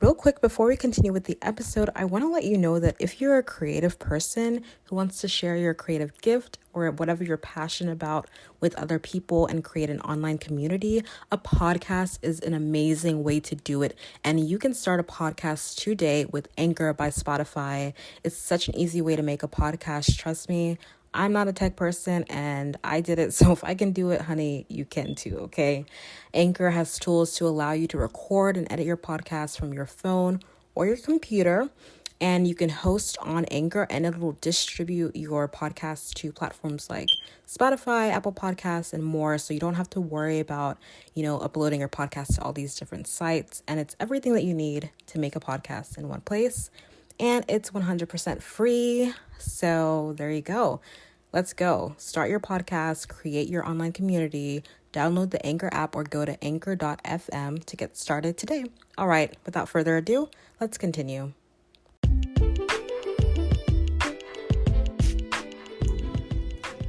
Real quick, before we continue with the episode, I want to let you know that if you're a creative person who wants to share your creative gift or whatever you're passionate about with other people and create an online community, a podcast is an amazing way to do it. And you can start a podcast today with Anchor by Spotify. It's such an easy way to make a podcast. Trust me. I'm not a tech person and I did it. So if I can do it, honey, you can too, okay? Anchor has tools to allow you to record and edit your podcast from your phone or your computer. And you can host on Anchor and it will distribute your podcast to platforms like Spotify, Apple Podcasts, and more. So you don't have to worry about, uploading your podcast to all these different sites. And it's everything that you need to make a podcast in one place. And it's 100% free. So there you go. Let's go. Start your podcast, create your online community, download the Anchor app or go to anchor.fm to get started today. All right, without further ado, let's continue.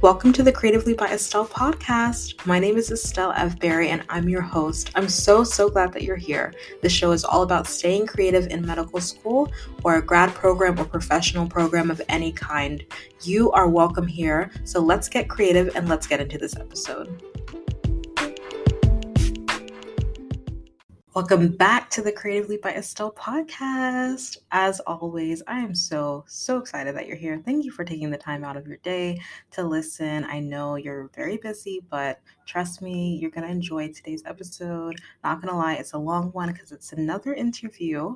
Welcome to the Creatively by Estelle podcast. My name is Estelle F. Berry and I'm your host. I'm so glad that you're here. This show is all about staying creative in medical school or a grad program or professional program of any kind. You are welcome here. So let's get creative and let's get into this episode. Welcome back to the Creatively by Estelle podcast. As always, I am so excited that you're here. Thank you for taking the time out of your day to listen. I know you're very busy, but trust me, you're going to enjoy today's episode. Not going to lie, it's a long one because it's another interview,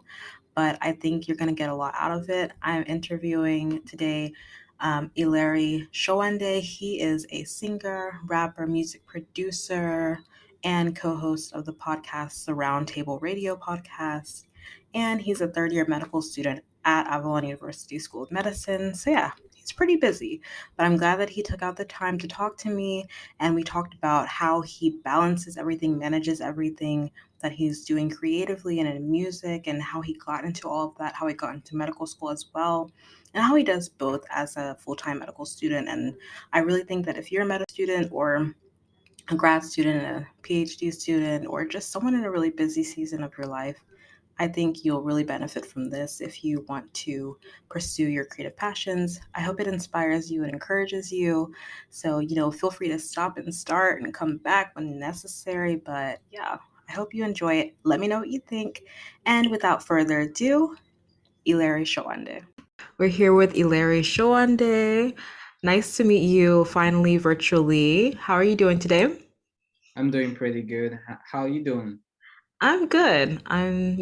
but I think you're going to get a lot out of it. I'm interviewing today Ileri Sowande. He is a singer, rapper, music producer, and co-host of the podcast, the Roundtable Radio podcast. And he's a third-year medical student at Avalon University School of Medicine. So yeah, he's pretty busy, but I'm glad that he took out the time to talk to me. And we talked about how he balances everything, manages everything that he's doing creatively and in music, and how he got into all of that, how he got into medical school as well, and how he does both as a full-time medical student. And I really think that if you're a medical student or a grad student, a PhD student, or just someone in a really busy season of your life, I think you'll really benefit from this if you want to pursue your creative passions. I hope it inspires you and encourages you. So, feel free to stop and start and come back when necessary. But yeah, I hope you enjoy it. Let me know what you think. And without further ado, Ileri Sowande. We're here with Ileri Sowande. Nice to meet you finally virtually. How are you doing today? I'm doing pretty good. How you doing? I'm good. I'm,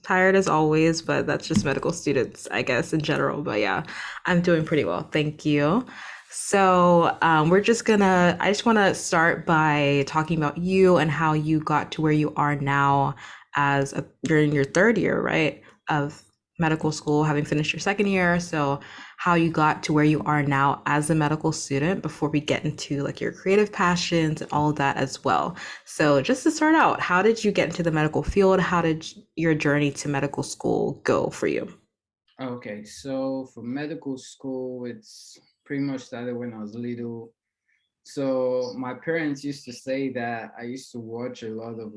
tired as always, but that's just medical students, I guess, in general. But yeah, I'm doing pretty well. Thank you. So, I just want to start by talking about you and how you got to where you are now you're in your third year, right, of medical school, having finished your second year. So, how you got to where you are now as a medical student before we get into like your creative passions and all of that as well. So, just to start out, how did you get into the medical field? How did your journey to medical school go for you? Okay, so for medical school, it's pretty much started when I was little. So my parents used to say that I used to watch a lot of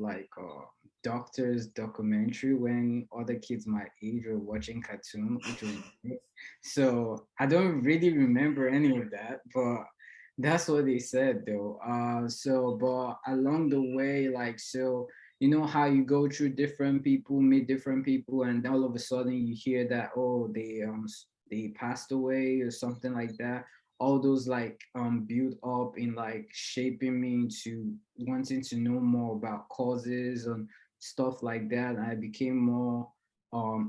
doctors documentary when other kids my age were watching cartoon, which was great. So I don't really remember any of that, but that's what they said though. But along the way, you know how you go through different people, meet different people, and all of a sudden you hear that they passed away or something like that. All those build up in like shaping me into wanting to know more about causes and stuff like that. I became more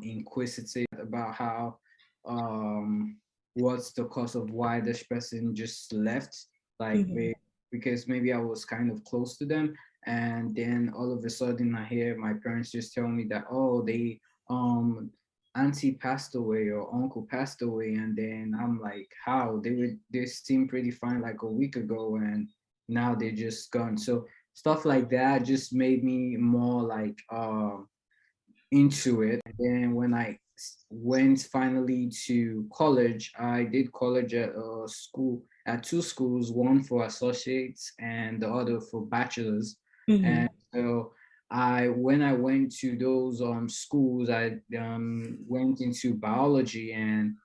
inquisitive about how um what's the cause of why this person just left, like Mhm. may- because maybe I was kind of close to them, and then all of a sudden I hear my parents just tell me that, oh, they um auntie passed away or uncle passed away, and then I'm like, how they seemed pretty fine like a week ago, and now they're just gone. So stuff like that just made me more into it. And then when went finally to college, I did college at a school, at two schools, one for associates and the other for bachelors. And Mhm. so I when I went to those schools, I went into biology, and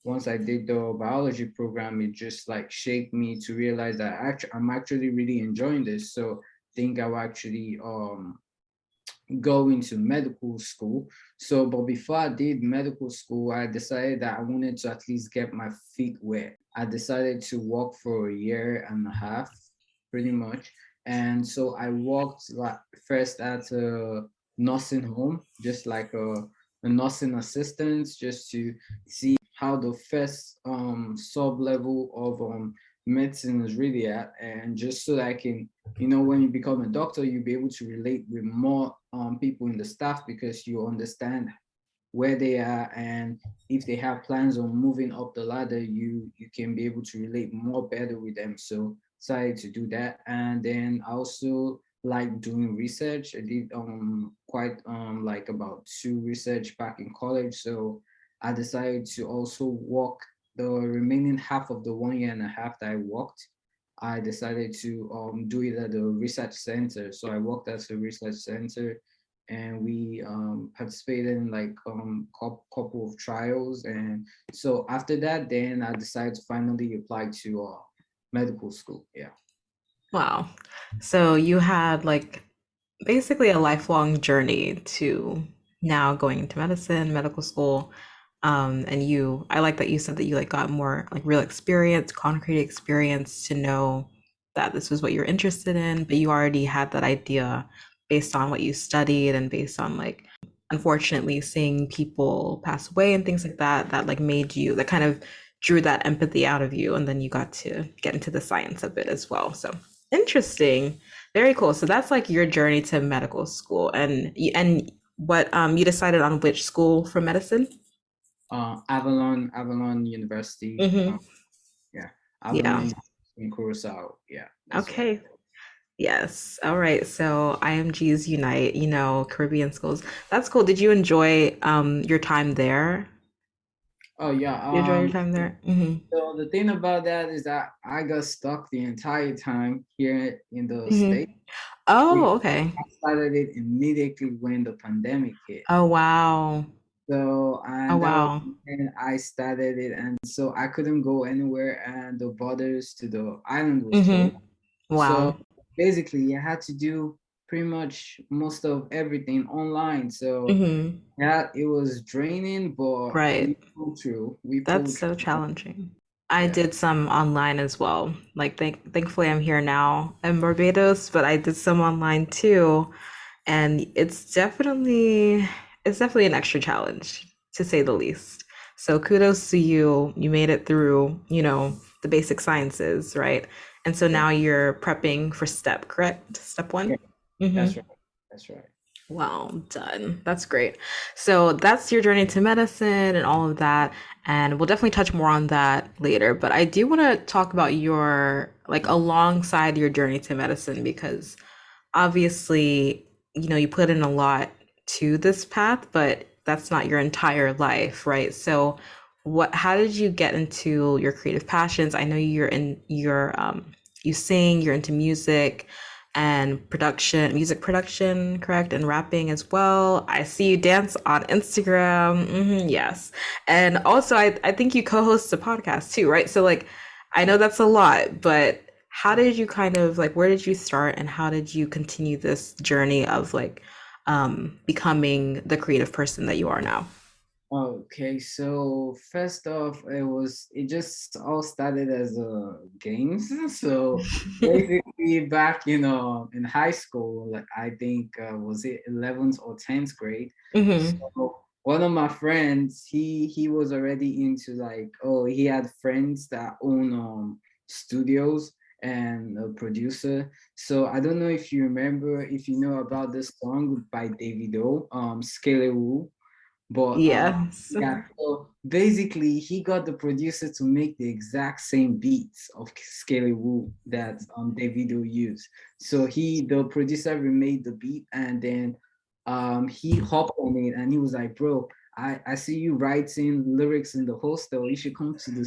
once I did the biology program, it just like shaped me to realize that I'm actually really enjoying this. So think I'll actually go into medical school. So, but before I did medical school, I decided that I wanted to at least get my feet wet. I decided to work for a year and a half, pretty much. And so I worked like first at a nursing home, just like a nursing assistant, just to see how the first sub level of medicine is really at, and just so that I can, when you become a doctor, you'll be able to relate with more people in the staff because you understand where they are, and if they have plans on moving up the ladder, you can be able to relate more better with them. So decided to do that. And then I also like doing research. I did quite like about two research back in college. So I decided to also work the remaining half of the 1 year and a half that I worked. I decided to do it at the research center. So I worked at a research center, and we participated in like couple of trials. And so after that, then I decided to finally apply to medical school. Yeah. Wow. So you had like basically a lifelong journey to now going into medicine, medical school. And I like that you said that you like got more like real experience, concrete experience to know that this was what you're interested in, but you already had that idea based on what you studied and based on like unfortunately seeing people pass away and things like that, that like made you, that kind of drew that empathy out of you. And then you got to get into the science of it as well. So interesting. Very cool. So that's like your journey to medical school, and what you decided on which school for medicine? Avalon University. Mm-hmm. Yeah, Yeah. Avalon in Curacao. Yeah, that's right. Okay. Yes. All right. So IMGs Unite, Caribbean schools. That's cool. Did you enjoy your time there? Oh yeah. You enjoy your time there? Mm-hmm. So the thing about that is that I got stuck the entire time here in the Mm-hmm. States. Oh, We okay. I started it immediately when the pandemic hit. Oh, wow. So, Oh, and that was wow. when I started it, and so I couldn't go anywhere, and the borders to the island was closed. Mm-hmm. So Wow. basically, I had to do pretty much most of everything online. So Mm-hmm. yeah, it was draining, but we Right. pulled through. We That's pulled so through. challenging. I Yeah. did some online as well. Like thankfully I'm here now in Barbados, but I did some online too. And it's definitely an extra challenge to say the least. So kudos to you. You made it through, the basic sciences, right? And so Yeah. now you're prepping for step, correct? Step Yeah. one? That's Mm-hmm. right. That's right. Well done. That's great. So that's your journey to medicine and all of that. And we'll definitely touch more on that later. But I do want to talk about like, alongside your journey to medicine, because obviously, you put in a lot to this path, but that's not your entire life, right? So how did you get into your creative passions? I know you sing, you're into music and music production, correct? And rapping as well. I see you dance on Instagram. Yes. And also I think you co-host a podcast too, right? So like I know that's a lot, but how did you kind of like, where did you start and how did you continue this journey of like becoming the creative person that you are now? Okay, so first off, it just all started as games. So basically, back in high school, like I think was it 11th or 10th grade. Hmm. So one of my friends, he was already into like, oh, he had friends that own studios and a producer. So I don't know if you remember, if you know about this song by Davido, Scale. But Yes. yeah, so basically he got the producer to make the exact same beats of Scaly Woo that Davido used. So the producer remade the beat, and then he hopped on it and he was like, bro, I see you writing lyrics in the hostel. You should come to the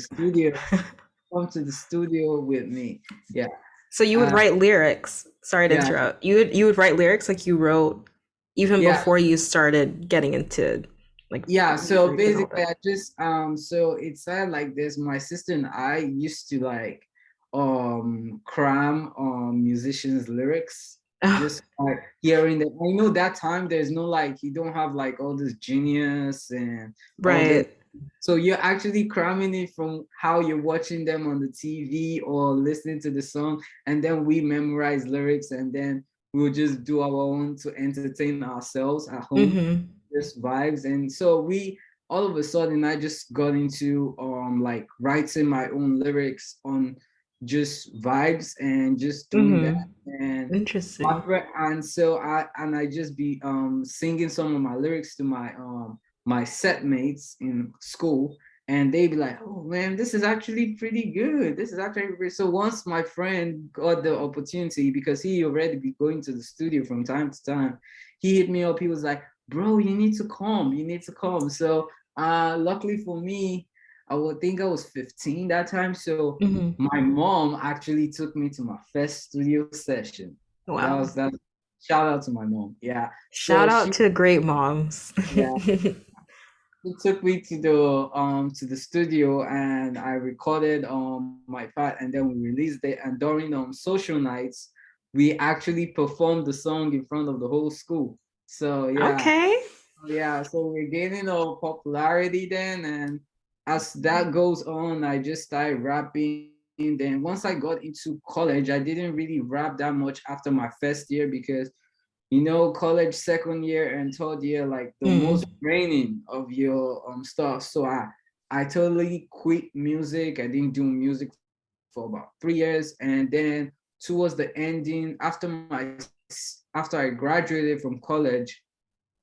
studio with me. Yeah. So you would Uh, write lyrics. Sorry to yeah, interrupt. You would write lyrics like you wrote even yeah, before you started getting into like yeah. So music and all basically, that. I just so it started like this. My sister and I used to like cram musicians' lyrics, just like hearing them. I know that time there's no like you don't have like all this genius and all this. Right. So you're actually cramming it from how you're watching them on the TV or listening to the song, and then we memorize lyrics, and then we'll just do our own to entertain ourselves at home, Mm-hmm. just vibes. And so we all of a sudden I just got into like writing my own lyrics on just vibes and just doing that. Mm-hmm. And my Interesting. friend, and so I just be singing some of my lyrics to my set mates in school, and they be like, oh man, this is actually pretty good, this is actually pretty. So once my friend got the opportunity, because he already be going to the studio from time to time, he hit me up. He was like, bro, you need to come, you need to come. So luckily for me, I would think I was 15 that time. So Mm-hmm. my mom actually took me to my first studio session. That Wow. was that. Shout out to my mom. Yeah. So Shout out she, to great moms. yeah, she took me to the studio, and I recorded my part, and then we released it. And during social nights, we actually performed the song in front of the whole school. So yeah, Okay. yeah, so we're gaining a popularity then, and as that goes on, I just started rapping. Then once I got into college, I didn't really rap that much after my first year, because college second year and third year, like the most Mm. draining of your stuff. So I totally quit music. I didn't do music for about 3 years, and then towards the ending, after I graduated from college,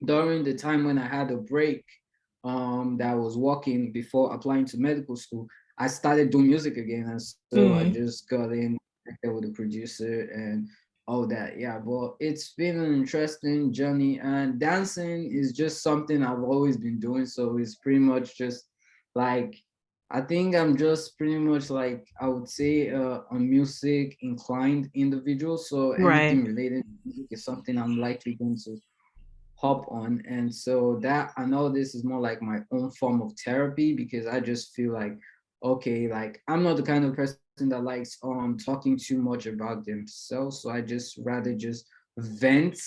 during the time when I had a break, that I was working before applying to medical school, I started doing music again. And so I Mm. just got in connected with the producer and all that. Yeah, but it's been an interesting journey, and dancing is just something I've always been doing. So it's pretty much just like, I think I'm just pretty much like, I would say, a music inclined individual. So anything Right. related to music is something I'm likely going to hop on. And so that, I know this is more like my own form of therapy, because I just feel like, okay, like I'm not the kind of person that likes talking too much about themselves. So I just rather just vent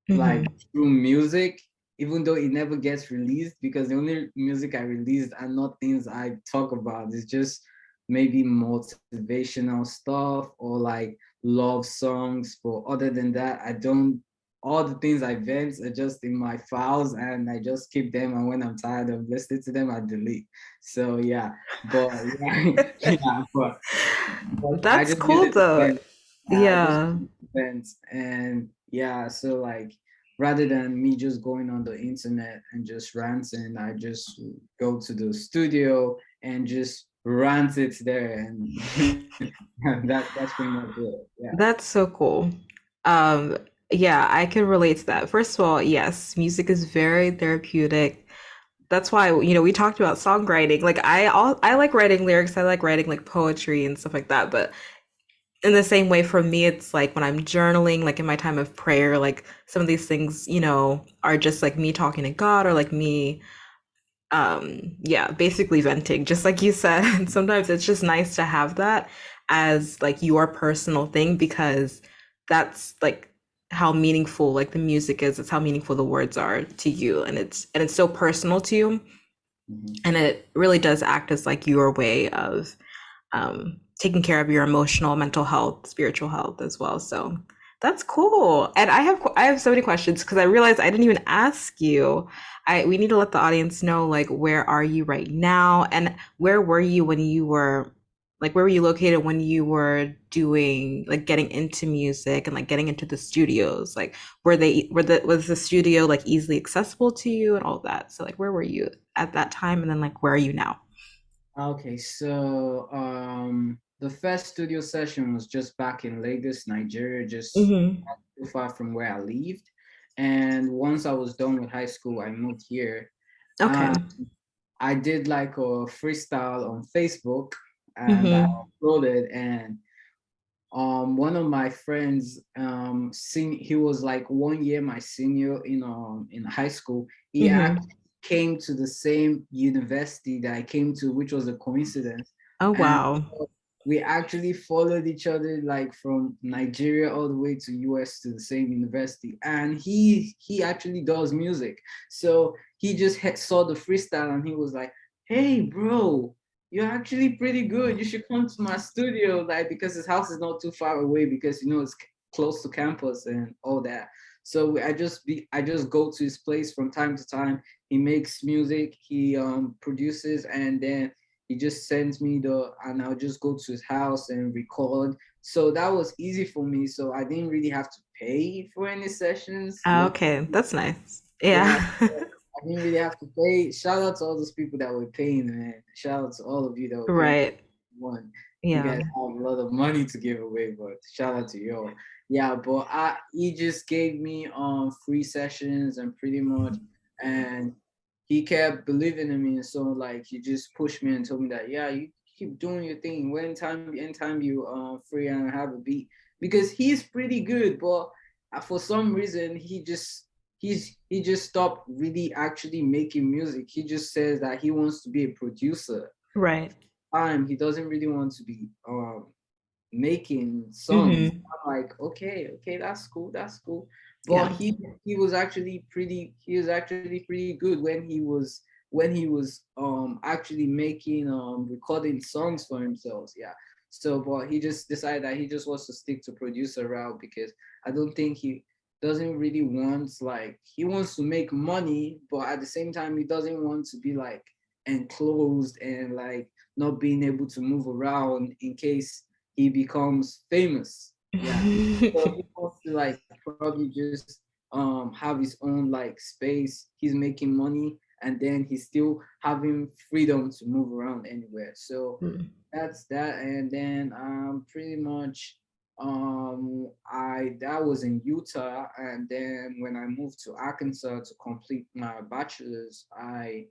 like Mm-hmm. through music, even though it never gets released, because the only music I released are not things I talk about. It's just maybe motivational stuff or like love songs. But other than that, I don't, all the things I vent are just in my files, and I just keep them. And when I'm tired of listening to them, I delete. So yeah, but yeah, yeah, but I That's just use cool it to though. vent. Yeah, I just Yeah. use it to vent. And yeah, so like, rather than me just going on the internet and just ranting, I just go to the studio and just rant it there. And that's pretty much it. Yeah. That's so cool. Um, yeah, I can relate to that. First of all, yes, music is very therapeutic. That's why, we talked about songwriting. Like I like writing lyrics, I like writing like poetry and stuff like that, but in the same way for me it's like when I'm journaling, like in my time of prayer, like some of these things, are just like me talking to God or like me yeah, basically venting, just like you said. And sometimes it's just nice to have that as like your personal thing because that's like how meaningful like the music is, it's how meaningful the words are to you, and it's so personal to you, Mhm. and it really does act as like your way of taking care of your emotional, mental health, spiritual health as well. So that's cool. And I have so many questions because I realized I didn't even ask you. We need to let the audience know like where are you right now, and where were you when you were like where were you located when you were doing like getting into music and like getting into the studios? Like was the studio like easily accessible to you and all that? So like where were you at that time, and then like where are you now? Okay, so the first studio session was just back in Lagos, Nigeria, just Mm-hmm. not too far from where I lived. And once I was done with high school, I moved here. Okay. Uh, I did like a freestyle on Facebook, and I Mm-hmm. uploaded, and one of my friends, he was like 1 year my senior in high school. He Mm-hmm. actually came to the same university that I came to, which was a coincidence. Oh, And wow. we actually followed each other like from Nigeria all the way to US to the same university. And he actually does music. So he just saw the freestyle and he was like, "Hey bro, you're actually pretty good. You should come to my studio," like, because his house is not too far away, because it's close to campus and all that. So I just go to his place from time to time. He makes music, he produces, and then he just sends me and I'll just go to his house and record. So that was easy for me. So I didn't really have to pay for any sessions. Ah, Look, okay, that's nice. yeah, Yeah. I didn't really have to pay. Shout out to all those people that were paying, man. Shout out to all of you that were paying. Right. One, you Yeah. guys have a lot of money to give away, but shout out to you all. Yeah, but he just gave me free sessions and pretty much, and he kept believing in me, and so like he just pushed me and told me that, yeah, you keep doing your thing. Anytime you free and have a beat, because he's pretty good, but for some reason he just stopped really actually making music. He just says that he wants to be a producer. Right. He doesn't really want to be making songs. Mm-hmm. I'm like, okay, okay, that's cool. But Yeah. he was actually pretty good when he was actually making recording songs for himself. Yeah. So but he just decided that he just wants to stick to producer route, because I don't think he doesn't really want, like, he wants to make money, but at the same time he doesn't want to be like enclosed and like not being able to move around in case he becomes famous. Yeah. So he wants to like probably just have his own like space. He's making money and then he's still having freedom to move around anywhere. So that's that. And then pretty much I that was in Utah, and then when I moved to Arkansas to complete my bachelor's, I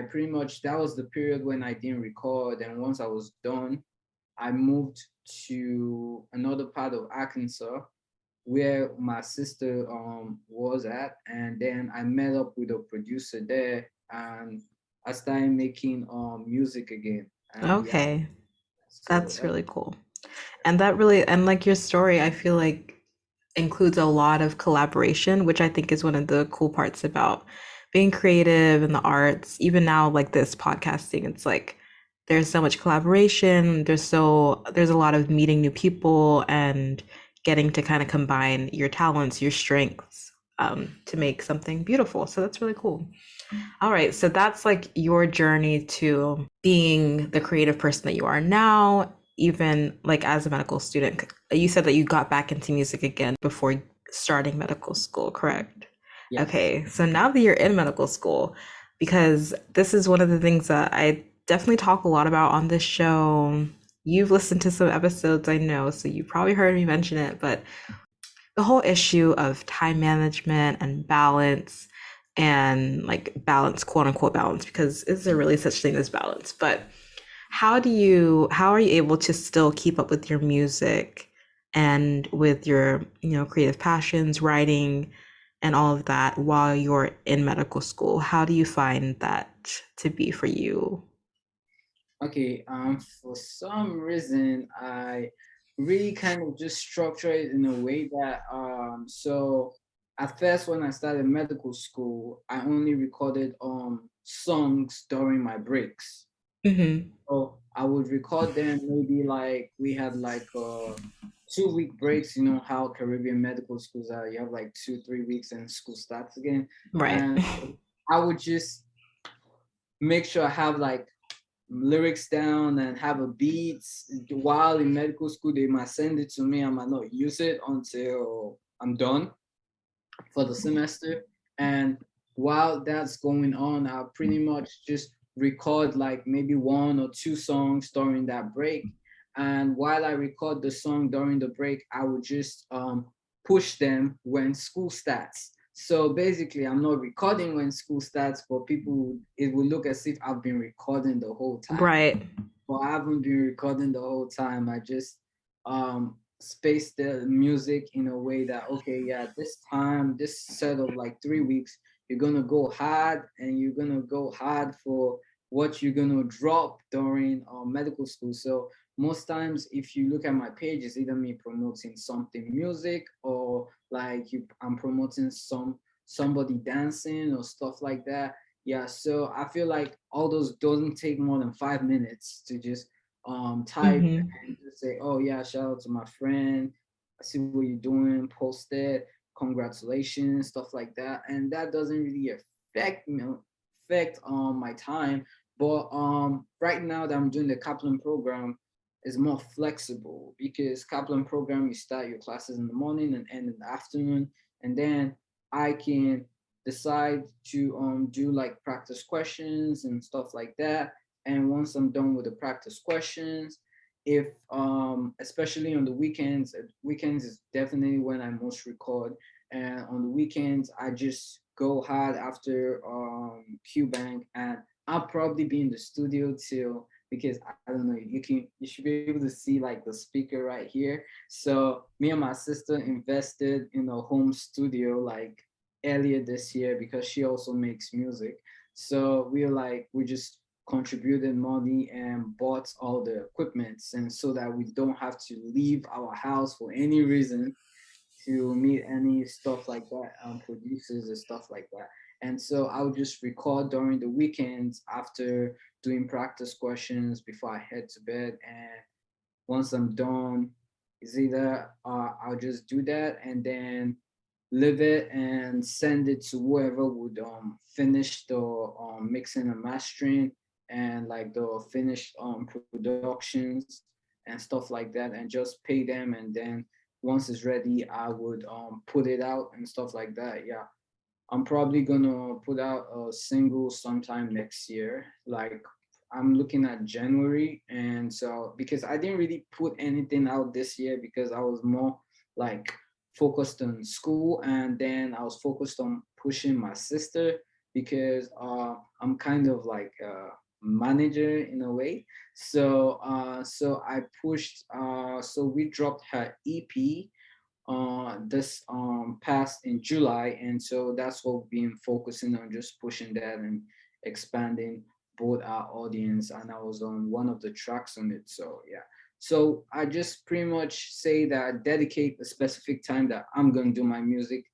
pretty much, that was the period when I didn't record, and once I was done, I moved to another part of Arkansas where my sister was at, and then I met up with a producer there, and I started making music again. And yeah, Okay. so That's that's really cool. And that really, and like your story, I feel like includes a lot of collaboration, which I think is one of the cool parts about being creative in the arts. Even now, like this podcasting, it's like there's so much collaboration. There's a lot of meeting new people and getting to kind of combine your talents, your strengths, to make something beautiful. So that's really cool. All right, so that's like your journey to being the creative person that you are now, even like as a medical student. You said that you got back into music again before starting medical school, correct? yes. Okay, so now that you're in medical school, because this is one of the things that I definitely talk a lot about on this show. You've listened to some episodes, I know, so you probably heard me mention it, but the whole issue of time management and balance, and like balance, quote unquote balance, because is there really such thing as balance? But how are you able to still keep up with your music and with your, creative passions, writing and all of that while you're in medical school? How do you find that to be for you? Okay, for some reason, I really kind of just structure it in a way that, so at first when I started medical school, I only recorded songs during my breaks. Mm-hmm. So I would record them, maybe like we had like 2 week breaks. You know how Caribbean medical schools are. You have like 2, 3 weeks and school starts again. Right. And I would just make sure I have like lyrics down and have a beat. While in medical school, they might send it to me. I might not use it until I'm done for the semester. And while that's going on, I'll pretty much just record like maybe 1 or 2 songs during that break. And while I record the song during the break, I would just push them when school starts. So basically, I'm not recording when school starts, but people, it will look as if I've been recording the whole time. Right. But I haven't been recording the whole time. I just space the music in a way that, okay, yeah, this time, this set of like 3 weeks, you're gonna go hard, and you're gonna go hard for what you're gonna drop during medical school. So most times, if you look at my page, it's either me promoting something music, or like I'm promoting somebody dancing or stuff like that. Yeah, so I feel like all those doesn't take more than 5 minutes to just type Mm-hmm. and just say, oh yeah, shout out to my friend. I see what you're doing, post it, congratulations, stuff like that. And that doesn't really affect me, affect my time. But right now that I'm doing the Kaplan program is more flexible, because Kaplan program, you start your classes in the morning and end in the afternoon, and then I can decide to do like practice questions and stuff like that. And once I'm done with the practice questions, if especially on the weekends, weekends is definitely when I most record. And on the weekends, I just go hard after Q Bank, and I'll probably be in the studio till, because I don't know, you should be able to see like the speaker right here. So me and my sister invested in a home studio like earlier this year, because she also makes music. So we just contributed money and bought all the equipments, and so that we don't have to leave our house for any reason to meet any stuff like that, producers and stuff like that. And so I would just record during the weekends after doing practice questions before I head to bed. And once I'm done, it's either I'll just do that and then live it and send it to whoever would finish the mixing and mastering, and like the finished productions and stuff like that, and just pay them. And then once it's ready, I would put it out and stuff like that. Yeah, I'm probably gonna put out a single sometime next year. Like I'm looking at January, and so because I didn't really put anything out this year, because I was more like focused on school, and then I was focused on pushing my sister, because I'm kind of like a manager in a way. So I pushed. So we dropped her EP this past in July, and so that's what we've been focusing on, just pushing that and expanding both our audience. And I was on one of the tracks on it, so yeah. So I just pretty much say that I dedicate a specific time that I'm gonna do my music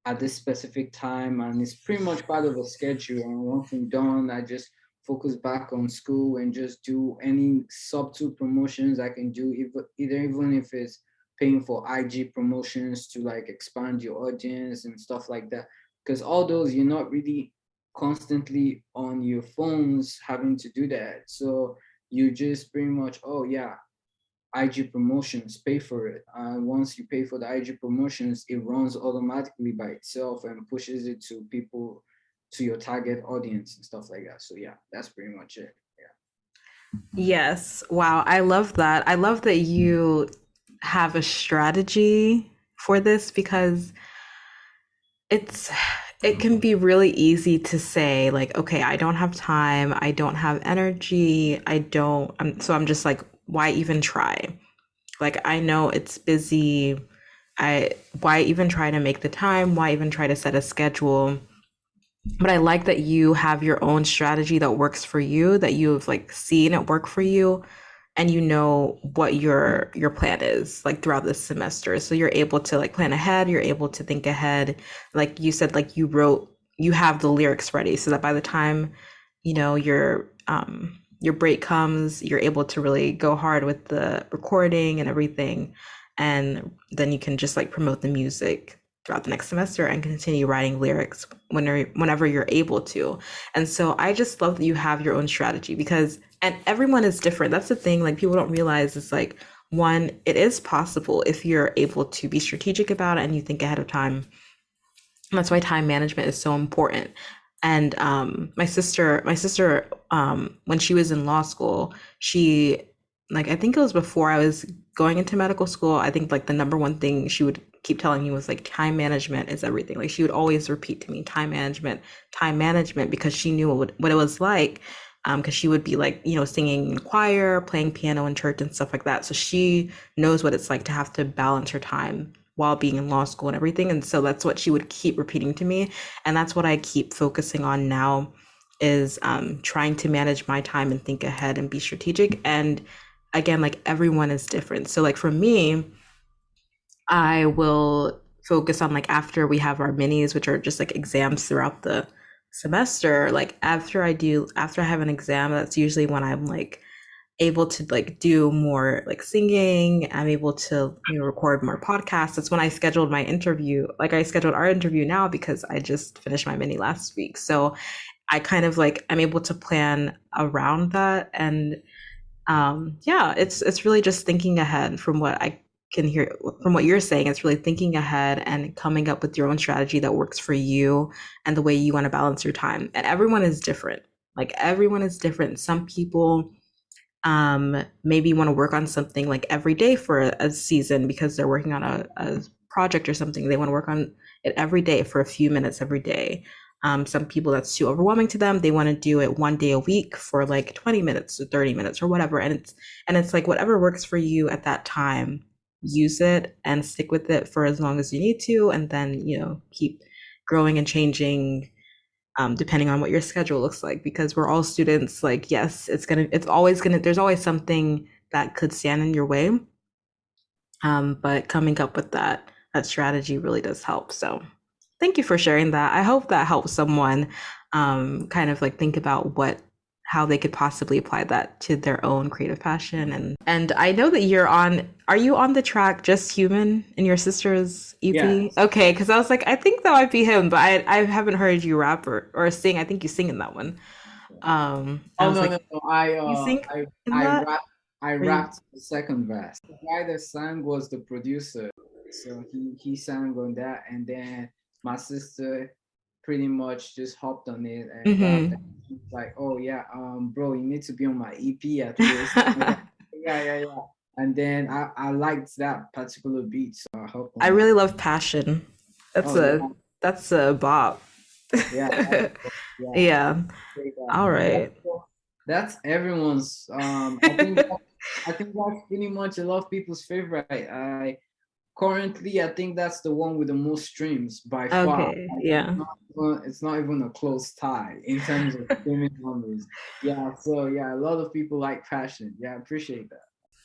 at this specific time, and it's pretty much part of a schedule. And once I'm done, I just focus back on school and just do any subtle promotions I can do, either even if it's paying for IG promotions to like expand your audience and stuff like that. Because all those, you're not really constantly on your phones having to do that. So you just pretty much, oh yeah, IG promotions, pay for it. Once you pay for the IG promotions, it runs automatically by itself and pushes it to people, to your target audience and stuff like that. So yeah, that's pretty much it. Yeah. Yes. Wow. I love that. I love that you have a strategy for this, because it's it can be really easy to say like, okay, I don't have time, I don't have energy, I'm just like, why even try? Like, I know it's busy. I Why even try to make the time? Why even try to set a schedule? But I like that you have your own strategy that works for you, that you've like seen it work for you, and you know what your plan is like throughout this semester. So you're able to like plan ahead, you're able to think ahead. Like you said, like you have the lyrics ready, so that by the time, your break comes, you're able to really go hard with the recording and everything. And then you can just like promote the music throughout the next semester and continue writing lyrics whenever you're able to. And so I just love that you have your own strategy, because and everyone is different. That's the thing, like people don't realize, is like, one, it is possible if you're able to be strategic about it and you think ahead of time. That's why time management is so important. And my sister, when she was in law school, she, like, I think it was before I was going into medical school. I think like the number one thing she would keep telling me was like, time management is everything. Like she would always repeat to me, time management, because she knew what it was like. because she would be like, singing in choir, playing piano in church and stuff like that. So she knows what it's like to have to balance her time while being in law school and everything. And so that's what she would keep repeating to me. And that's what I keep focusing on now is trying to manage my time and think ahead and be strategic. And again, like everyone is different. So like for me, I will focus on like after we have our minis, which are just like exams throughout the semester, like after I have an exam, that's usually when I'm like able to like do more like singing. I'm able to, record more podcasts. That's when I scheduled my interview. Like I scheduled our interview now because I just finished my mini last week. So I kind of like I'm able to plan around that. And yeah, it's really just thinking ahead from what I can hear from what you're saying. It's really thinking ahead and coming up with your own strategy that works for you and the way you want to balance your time. And everyone is different. Like everyone is different. Some people maybe want to work on something like every day for a season because they're working on a project or something. They want to work on it every day for a few minutes every day. Some people that's too overwhelming to them. They want to do it one day a week for like 20 minutes or 30 minutes or whatever. And it's like whatever works for you at that time, use it and stick with it for as long as you need to, and then, keep growing and changing depending on what your schedule looks like, because we're all students. Like yes, it's always gonna there's always something that could stand in your way, but coming up with that strategy really does help. So thank you for sharing that. I hope that helps someone kind of like think about what how they could possibly apply that to their own creative passion. And I know that are you on the track Just Human in your sister's EP? Yes. Okay, because I was like, I think that might be him, but I haven't heard you rap or sing. I think you sing in that one. I Oh was no like, no no! I you uh sing I in I that? rap I Are you rapped the second verse. The guy that sang was the producer, so he sang on that, and then my sister pretty much just hopped on it and rapped. And mm-hmm. she was like, "Oh yeah, bro, you need to be on my EP at least." I was like, yeah yeah yeah. And then I liked that particular beat, so I hopped I on it. really love Passion. That's Oh yeah a bop. yeah yeah. Yeah. Say that. All Yeah, right. so that's everyone's. I think that's pretty much a lot of people's favorite. I currently I think that's the one with the most streams by far. Okay. Like, Yeah. it's not even a close tie in terms of streaming numbers. Yeah, so yeah, a lot of people like Passion. Yeah, I appreciate that.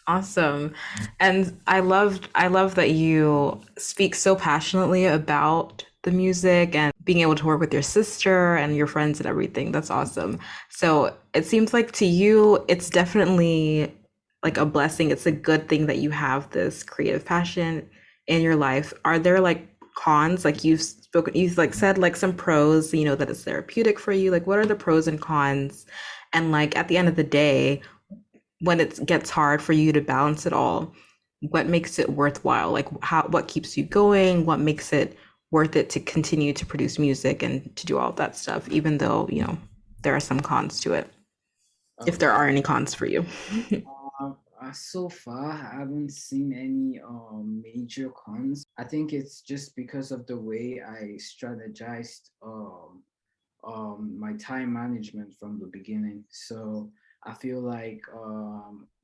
Awesome. And I love that you speak so passionately about the music and being able to work with your sister and your friends and everything. That's awesome. So it seems like to you, it's definitely like a blessing. It's a good thing that you have this creative passion in your life. Are there like cons? Like you've like said like some pros, that it's therapeutic for you. Like what are the pros and cons? And like at the end of the day, when it gets hard for you to balance it all, what makes it worthwhile? Like what keeps you going? What makes it worth it to continue to produce music and to do all of that stuff, even though, there are some cons to it, if there Okay. are any cons for you. So far, I haven't seen any major cons. I think it's just because of the way I strategized my time management from the beginning. So I feel like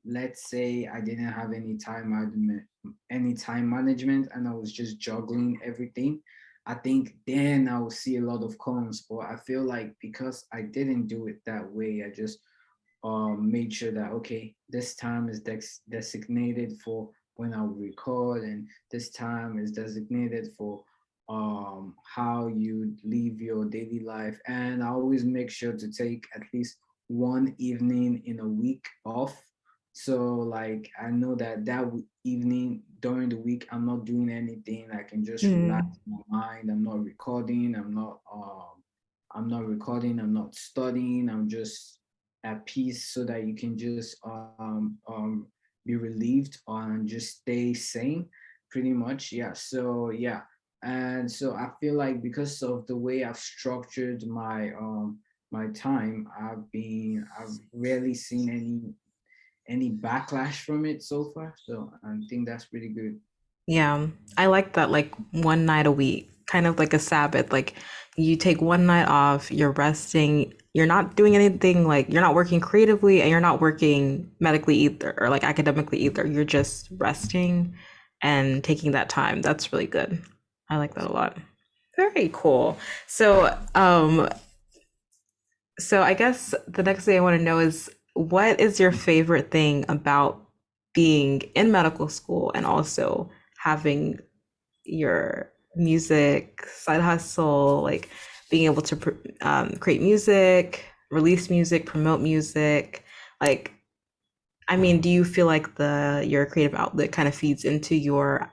let's say I didn't have any time management, and I was just juggling everything. I think then I will see a lot of cons. But I feel like because I didn't do it that way, I just made sure that okay, this time is designated for when I record, and this time is designated for how you live your daily life. And I always make sure to take at least one evening in a week off. So like I know that evening during the week I'm not doing anything. I can just relax Mm, my mind. I'm not recording, I'm not studying, I'm just at peace, so that you can just be relieved and just stay sane pretty much. Yeah, so yeah. And so I feel like because of the way I've structured my time, I've rarely seen any backlash from it so far, so I think that's pretty good. yeah, I like that, like one night a week, kind of like a Sabbath. Like you take one night off, you're resting. you're not doing anything, like you're not working creatively and you're not working medically either or like academically either. You're just resting and taking that time. That's really good. I like that a lot. Very cool. So, so I guess the next thing I want to know is what is your favorite thing about being in medical school and also having your music side hustle, like being able to create music, release music, promote music. Like, I mean, do you feel like the your creative outlet kind of feeds into your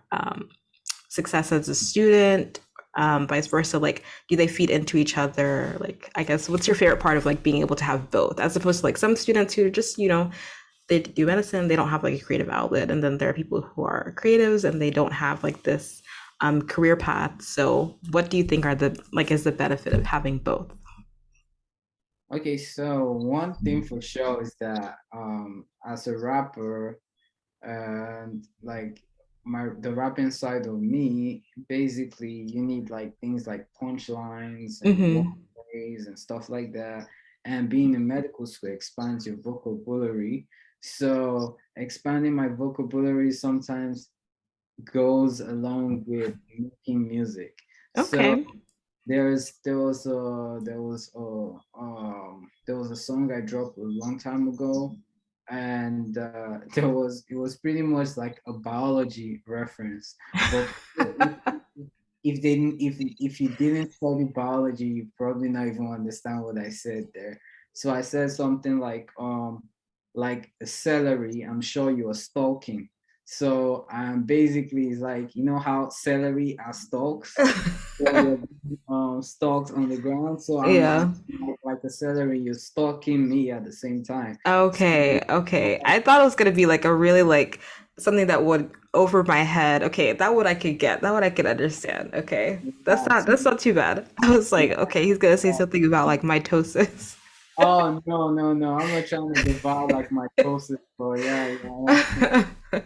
success as a student? Vice versa, like, do they feed into each other? Like, I guess, what's your favorite part of like being able to have both, as opposed to like some students who just, they do medicine, they don't have like a creative outlet, and then there are people who are creatives and they don't have like this career path. So what do you think are the like is the benefit of having both? Okay, so one thing for sure is that as a rapper, and like the rapping side of me, basically you need like things like punchlines and Mm-hmm. wordplays and stuff like that. And being in medical school expands your vocabulary. So expanding my vocabulary sometimes goes along with making music. So Okay. there was a song I dropped a long time ago, and it was pretty much like a biology reference. But if they didn't if you didn't study biology, you probably not even understand what I said there. So I said something like a celery. I'm sure you are stalking. So basically it's like you know how celery are stalks. So they're stalked on the ground. So I'm Yeah. like a celery. You're stalking me at the same time. So Okay, okay. I thought it was gonna be like a really like something that would over my head. Okay, that what I could get. That what I could understand. Okay. That's not too bad. I was like, yeah. okay, he's gonna say something about like mitosis. Oh no, no, no! I'm not trying to devour like my closest, but yeah, yeah,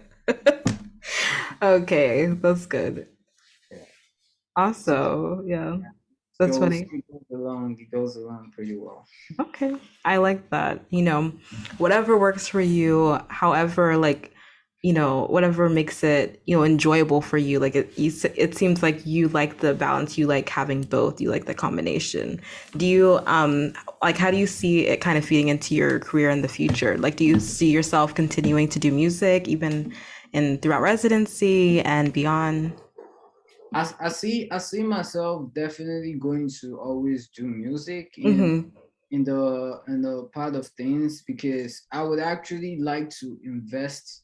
Okay, that's good. yeah. So Also, yeah, yeah, that's funny. it goes along pretty well. Okay. I like that. Whatever works for you, however, like, whatever makes it, enjoyable for you. Like it seems like you like the balance, you like having both, you like the combination. Do you like how do you see it kind of feeding into your career in the future? Like do you see yourself continuing to do music even in throughout residency and beyond? I see myself definitely going to always do music Mm-hmm. in the part of things because I would actually like to invest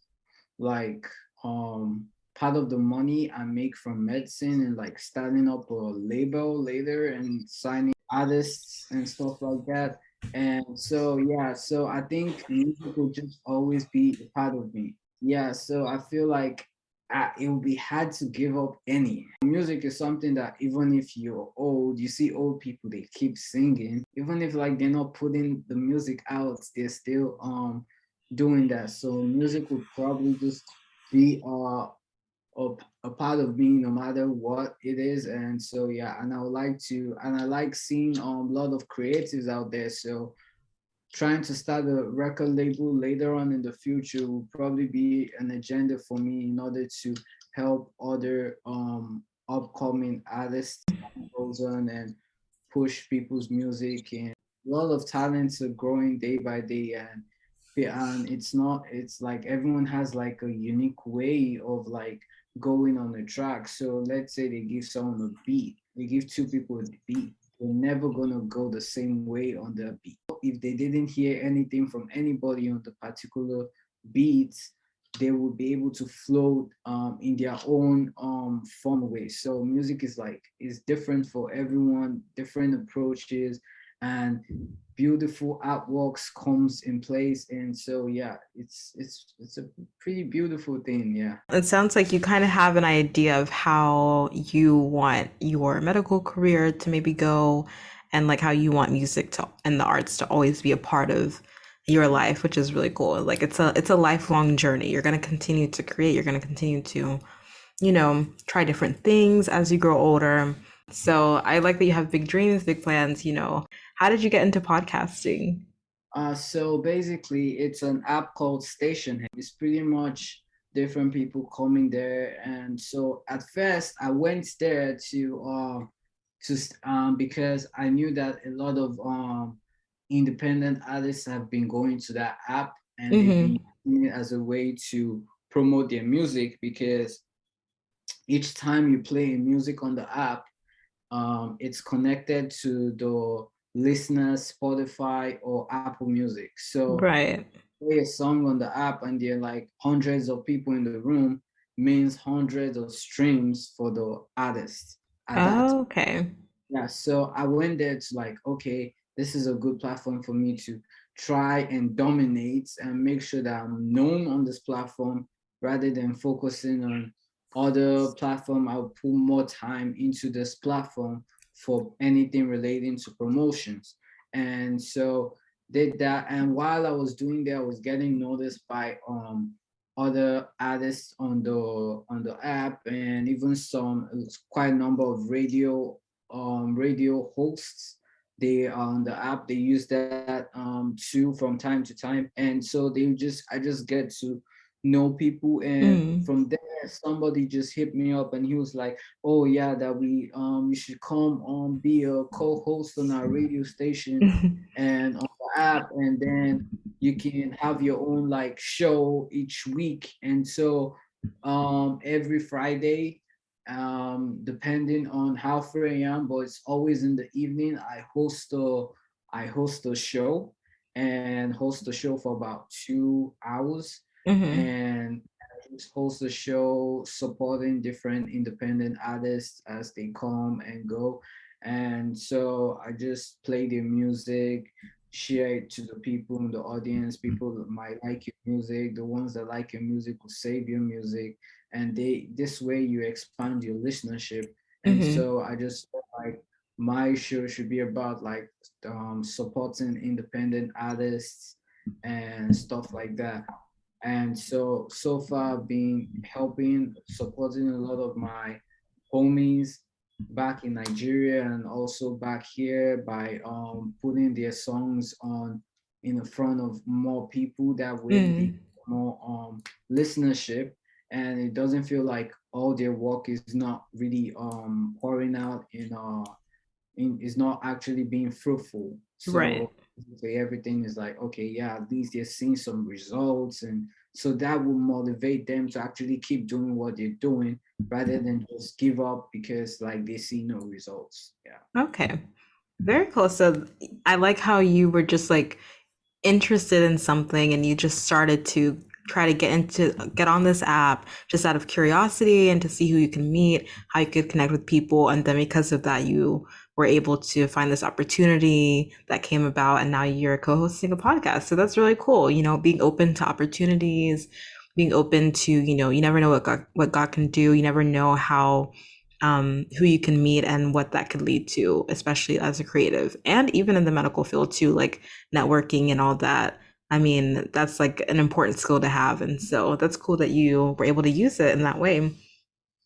like part of the money I make from medicine and like starting up a label later and signing artists and stuff like that. And so yeah, so I think music will just always be a part of me. Yeah, so I feel like it will be hard to give up any. Music is something that even if you're old, you see old people they keep singing, even if like they're not putting the music out, they're still doing that. So music would probably just be a part of me no matter what it is. And so yeah, and I would like to and I like seeing a lot of creatives out there. So trying to start a record label later on in the future will probably be an agenda for me in order to help other upcoming artists goes on and push people's music, and a lot of talents are growing day by day. And it's not it's like everyone has like a unique way of like going on the track. So let's say they give someone a beat, they give two people a beat, they're never gonna go the same way on the beat. If they didn't hear anything from anybody on the particular beats, they will be able to float in their own fun way. So music is different for everyone, different approaches, and beautiful artworks comes in place. And so yeah, it's a pretty beautiful thing. Yeah. It sounds like you kind of have an idea of how you want your medical career to maybe go and like how you want music to and the arts to always be a part of your life, which is really cool. Like it's a lifelong journey. You're going to continue to create, you're going to continue to, try different things as you grow older. So I like that you have big dreams, big plans, How did you get into podcasting? So basically, it's an app called Station. It's pretty much different people coming there, and so at first I went there because I knew that a lot of independent artists have been going to that app, and they've been Mm-hmm. using it as a way to promote their music because each time you play music on the app, it's connected to the listener's Spotify or Apple Music. So Right. play a song on the app and there are like hundreds of people in the room means hundreds of streams for the artist at that. Oh, okay. Yeah, so I went there to like, okay, this is a good platform for me to try and dominate and make sure that I'm known on this platform rather than focusing on other platform. I'll put more time into this platform for anything relating to promotions. And so did that. And while I was doing that, I was getting noticed by other artists on the app and even some quite a number of radio hosts. They on the app they use that too from time to time, and so I just get to know people, and Mm. from there somebody just hit me up and he was like, oh yeah, that we you should come on be a co-host on our radio station and on the app, and then you can have your own like show each week. And so every Friday, depending on how free I am, but it's always in the evening. I host a show and host the show for about 2 hours, Mm-hmm. and I just host a show supporting different independent artists as they come and go. And so I just play their music, share it to the people in the audience. People that might like your music, the ones that like your music will save your music, and they this way you expand your listenership. And Mm-hmm. so I just felt like my show should be about like supporting independent artists and stuff like that. And so far I've been helping supporting a lot of my homies back in Nigeria and also back here by putting their songs on in the front of more people. That way they Mm. get more listenership, and it doesn't feel like all their work is not really pouring out is not actually being fruitful. Right. So everything is like, okay, yeah, at least they're seeing some results. And so that will motivate them to actually keep doing what they're doing rather than just give up because like they see no results. Yeah. Okay. Very cool. So I like how you were just like interested in something and you just started to try to get on this app just out of curiosity and to see who you can meet, how you could connect with people, and then because of that you were able to find this opportunity that came about and now you're co-hosting a podcast. So that's really cool, being open to opportunities, being open to, you never know what God can do. You never know how who you can meet and what that could lead to, especially as a creative and even in the medical field too, like networking and all that. I mean, that's like an important skill to have. And so that's cool that you were able to use it in that way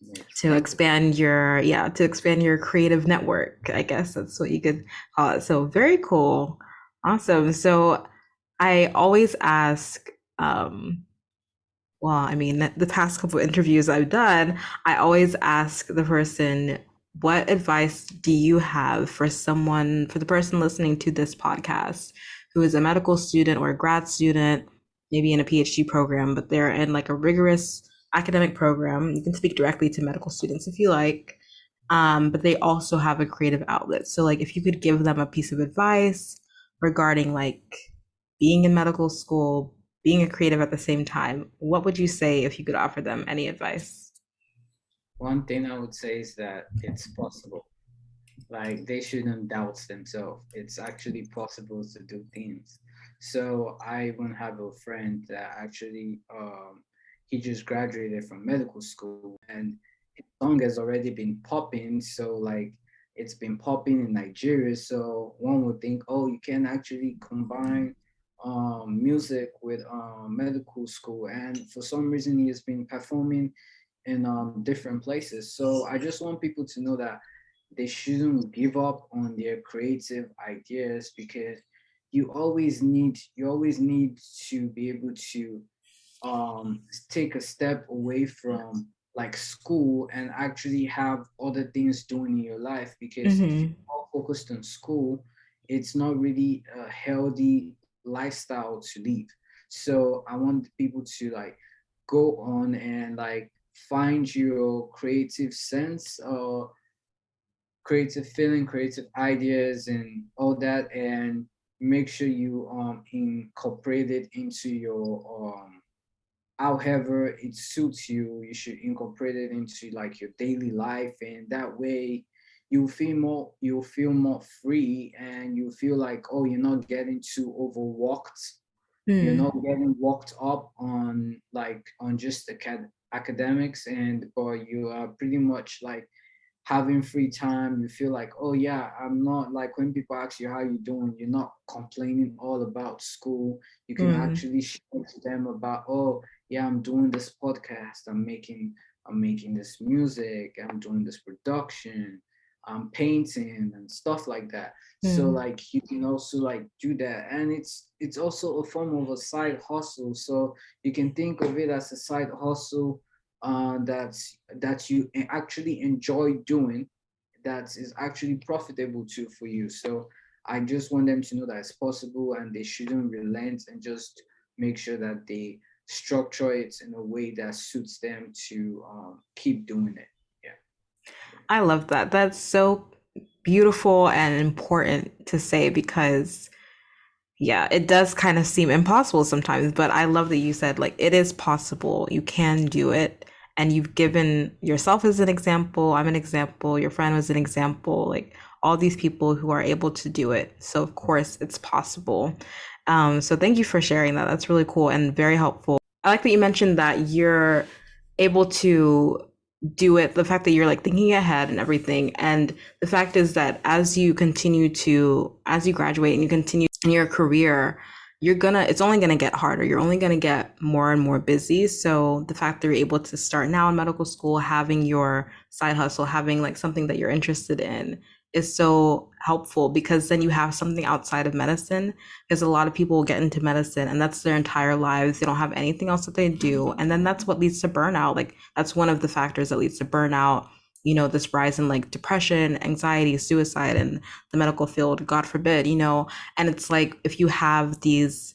Yes. to Thank you. expand to expand your creative network. I guess that's what you could call it. So very cool. Awesome. So I always ask, well, I mean, the past couple of interviews I've done, I always ask the person, what advice do you have for for the person listening to this podcast who is a medical student or a grad student, maybe in a PhD program, but they're in like a rigorous academic program. You can speak directly to medical students if you like, but they also have a creative outlet. So, like, if you could give them a piece of advice regarding like being in medical school, being a creative at the same time, what would you say if you could offer them any advice? One thing I would say is that it's possible. Like they shouldn't doubt themselves. It's actually possible to do things. So I even have a friend that actually he just graduated from medical school and his song has already been popping. So like it's been popping in Nigeria. So one would think, oh, you can actually combine music with medical school. And for some reason, he has been performing in different places. So I just want people to know that they shouldn't give up on their creative ideas, because you always need to be able to take a step away from like school and actually have other things doing in your life. Because if Mm-hmm. you're all focused on school, it's not really a healthy lifestyle to live. So I want people to like go on and like find your creative sense or creative feeling, creative ideas, and all that, and make sure you incorporate it into your however it suits you. You should incorporate it into like your daily life, and that way you'll feel more free, and you feel like, oh, you're not getting too overworked, you're not getting worked up on like on just academics, and but you are pretty much like having free time. You feel like, oh yeah, I'm not like, when people ask you how you doing, you're not complaining all about school. You can Mm-hmm. actually share to them about, oh yeah, I'm doing this podcast, I'm making this music, I'm doing this production, I'm painting and stuff like that. So Mm-hmm. like you can also like do that, and it's also a form of a side hustle. So you can think of it as a side hustle that you actually enjoy doing, that is actually profitable too for you. So I just want them to know that it's possible, and they shouldn't relent, and just make sure that they structure it in a way that suits them to keep doing it. Yeah. I love that. That's so beautiful and important to say because yeah, it does kind of seem impossible sometimes, but I love that you said like it is possible. You can do it. And you've given yourself as an example. I'm an example. Your friend was an example. Like all these people who are able to do it. So of course it's possible. So thank you for sharing that. That's really cool and very helpful. I like that you mentioned that you're able to do it, the fact that you're like thinking ahead and everything. And the fact is that as you graduate and you continue in your career, it's only gonna get harder. You're only gonna get more and more busy. So the fact that you're able to start now in medical school, having your side hustle, having like something that you're interested in is so helpful because then you have something outside of medicine. Because a lot of people get into medicine and that's their entire lives. They don't have anything else that they do. And then that's what leads to burnout. Like that's one of the factors that leads to burnout, this rise in like depression, anxiety, suicide in the medical field, God forbid, and it's like if you have these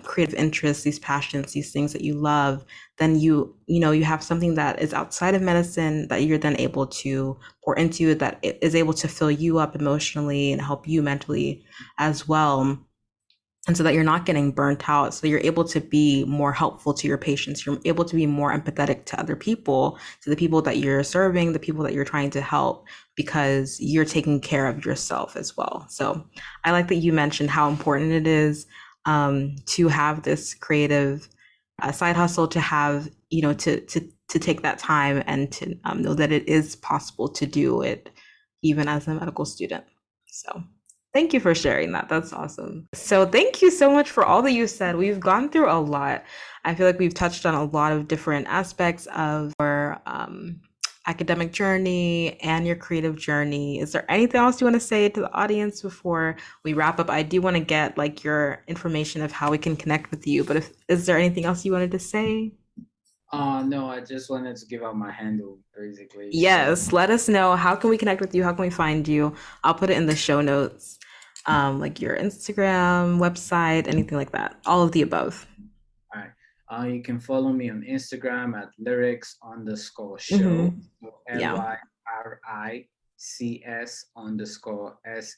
creative interests, these passions, these things that you love, then you have something that is outside of medicine that you're then able to pour into, that is able to fill you up emotionally and help you mentally as well, and so that you're not getting burnt out, so you're able to be more helpful to your patients, you're able to be more empathetic to other people, to the people that you're serving, the people that you're trying to help, because you're taking care of yourself as well. So I like that you mentioned how important it is to have this creative side hustle, to have to take that time and to know that it is possible to do it even as a medical student. So thank you for sharing that. That's awesome. So, thank you so much for all that you said. We've gone through a lot. I feel like we've touched on a lot of different aspects of your academic journey and your creative journey. Is there anything else you want to say to the audience before we wrap up? I do want to get like your information of how we can connect with you, but is there anything else you wanted to say? No, I just wanted to give out my handle basically. So Yes, let us know. How can we connect with you? How can we find you? I'll put it in the show notes, like your Instagram, website, anything like that. All of the above. all right. You can follow me on Instagram at lyrics_show. Mm-hmm. So Yeah.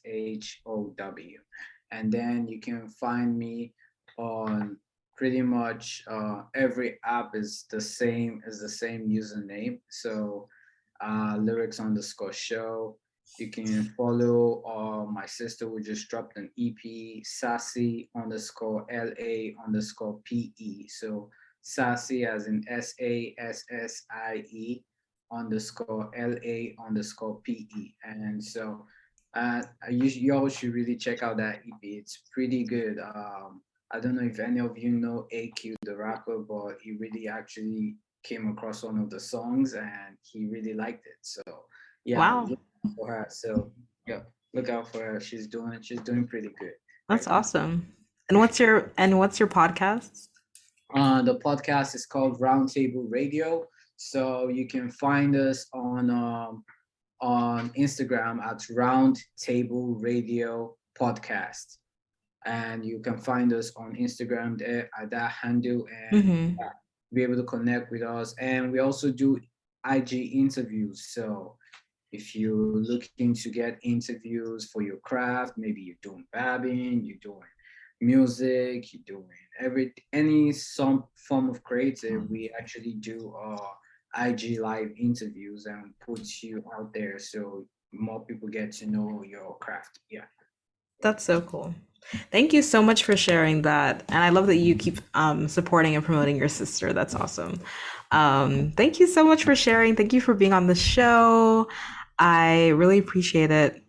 LYRICS_SHOW. And then you can find me on pretty much every app is the same username. So lyrics_show. You can follow my sister who just dropped an EP, Sassy_LA_PE. So Sassy as in SASSIE_LA_PE. And so you all should really check out that EP. It's pretty good. I don't know if any of you know AQ the rapper, but he really actually came across one of the songs and he really liked it. So yeah, Wow. for her. So yeah, look out for her. She's doing pretty good That's right now. awesome. And what's your podcast? The podcast is called Roundtable Radio. So you can find us on Instagram at Roundtable Radio Podcast, and you can find us on Instagram there at that handle, and Mm-hmm. be able to connect with us. And we also do IG interviews. So if you're looking to get interviews for your craft, maybe you're doing babbing, you're doing music, you're doing any some form of creative, we actually do IG live interviews and put you out there so more people get to know your craft. Yeah. That's so cool. Thank you so much for sharing that. And I love that you keep supporting and promoting your sister. That's awesome. Thank you so much for sharing. Thank you for being on the show. I really appreciate it.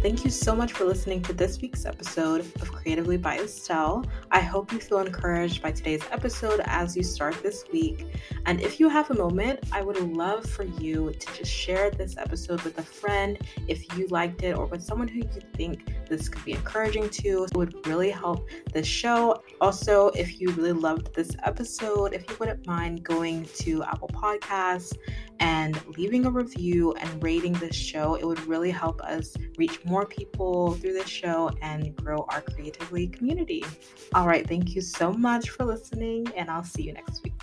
Thank you so much for listening to this week's episode of Creatively by Estelle. I hope you feel encouraged by today's episode as you start this week. And if you have a moment, I would love for you to just share this episode with a friend if you liked it, or with someone who you think this could be encouraging to. It would really help this show. Also, if you really loved this episode, if you wouldn't mind going to Apple Podcasts and leaving a review and rating this show, it would really help us reach more people through this show and grow our Creatively community. All right, thank you so much for listening, and I'll see you next week.